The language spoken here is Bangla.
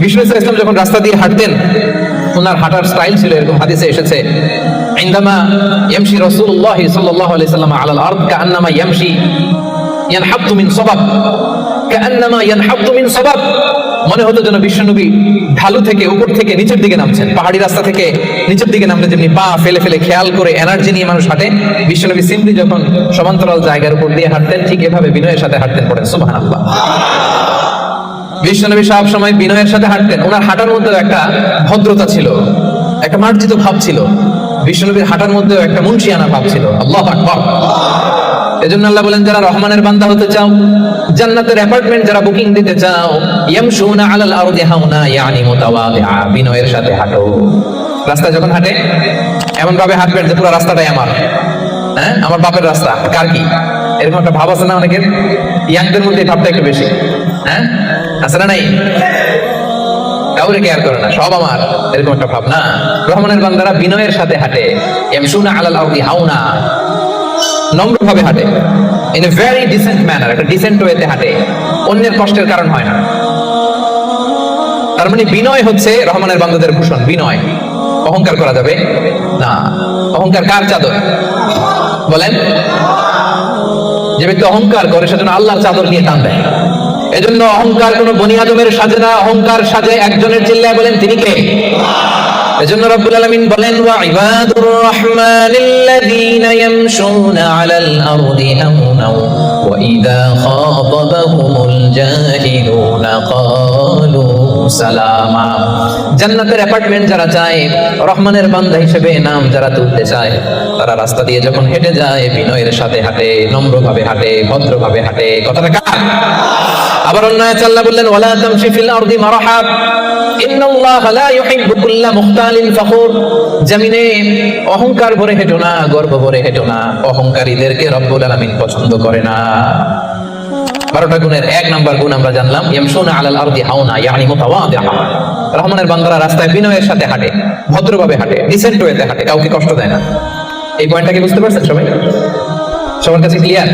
বিষ্ণু ইসলাম যখন রাস্তা দিয়ে হাঁটতেন, ওনার হাঁটার স্টাইল ছিল এরকম, হাদিসে এসেছে, ইনদামা ইয়ামশি রাসূলুল্লাহ সাল্লাল্লাহু আলাইহি সাল্লাম আলাল আরদ কাআন্নামা ইয়ামশি ইয়ানহাতু মিন সাবাব, কাআন্নামা ইয়ানহাতু মিন সাবাব। মনে হতো যেন বিশ্বনবী ঢালু থেকে উপর থেকে নিচের দিকে নামছেন। পাহাড়ি রাস্তা থেকে নিচের দিকে নামলে যেমনি পা ফেলে ফেলে খেয়াল করে এনার্জি নিয়ে মানুষ হাঁটে, বিশ্বনবী সিম্পলি যখন সমান্তরাল জায়গার উপর দিয়ে হাঁটতেন, ঠিক এভাবে বিনয়ের সাথে হাঁটতেন। পড়েন সুবহানাল্লাহ। বিশ্বনবী সব সময় বিনয়ের সাথে হাঁটতেন। ওনার হাঁটার মধ্যে একটা ভদ্রতা ছিল, একটা মার্জিত ভাব ছিল। বিশ্বনবীর হাঁটার মধ্যেও একটা মুনশিয়ানা ভাব ছিল। আল্লাহু আকবার। এজন্য আল্লাহ বলেন, যারা রহমানের বান্দা হতে চাও, জান্নাতের অ্যাপার্টমেন্ট যারা বুকিং দিতে চাও, ইয়ামশুনা আলাল আরদি হাওনা ইয়ানি মুতাওয়াদিআ, বিনয়ের সাথে হাঁটো। রাস্তা যখন হাঁটে এমন ভাবে হাঁটবেন যে পুরো রাস্তাটাই আমার, হ্যাঁ আমার বাপের রাস্তা, কার কি, এরকম একটা ভাব আছে না অনেকের? ইয়াংদের মধ্যে ভাবটা একটু বেশি, হ্যাঁ আছে না নাই? কাউরে কেয়ার করে না, সব আমার, এরকম একটা ভাব না। রহমানের বান্দারা বিনয়ের সাথে হাঁটে। ইয়ামশুনা আলাল আরদি হাওনা, নম্রভাবে হাঁটে, in a very dissent manner, একটা ডিসেন্ট ওয়েতে হাঁটে, অন্যের কষ্টের কারণ হয় না। তার মানে বিনয় হচ্ছে রহমানের বান্দাদের ভূষণ। বিনয়, অহংকার করা যাবে না। অহংকার কার চাদর বলেন? যে ব্যক্তি অহংকার করে সেজন্য আল্লাহর চাদর নিয়ে টান দেয়। এজন্য অহংকার কোন বনি আদমের সাজে না, অহংকার সাজে একজনের। চিল্লায় বলেন তিনি কে? এজন্য রব্বুল আলামিন বলেন, ওয়া ইবাদুর রহমানিল্লাযীনা ইয়ামশুনা আলাল আরদি হাওনা ওয়া ইযা খাতাবাহুমুল জাহিলুনা ক্বালু সালামা। জান্নাতের অ্যাপার্টমেন্ট যারা চায়, রহমানের বান্দা হিসেবে নাম যারা তুলতে চায়, তারা রাস্তা দিয়ে যখন হেঁটে যায় বিনয়ের সাথে হাঁটে, নম্রভাবে হাঁটে, ভদ্রভাবে হাঁটে। কথাটা কার? আবার অন্য আয়াতে আল্লাহ বললেন, ওয়ালা তামশি ফিল আরদি মারহা ইন্নাল্লাহা লা ইউহিব্বু কুল্লা মুখতালিন ফখুর। জমিনে অহংকার ভরে হেঁটো না, গর্ব ভরে হেঁটো না। অহংকারীদেরকে রব্বুল আলামিন পছন্দ করে না। 12টা গুণের 1 নাম্বার গুণ আমরা জানলাম, ইয়ামশুনা আলাল আরদি হাওনা ইয়ানি মুতাওয়াদিআ। রহমানের বান্দারা রাস্তায় বিনয়ের সাথে হাঁটে, ভদ্রভাবে হাঁটে, ডিসেন্ট ওয়েতে হাঁটে, কাউকে কষ্ট দেয় না। এই পয়েন্টটা কি বুঝতে পারছেন সবাই? সবার কাছে ক্লিয়ার?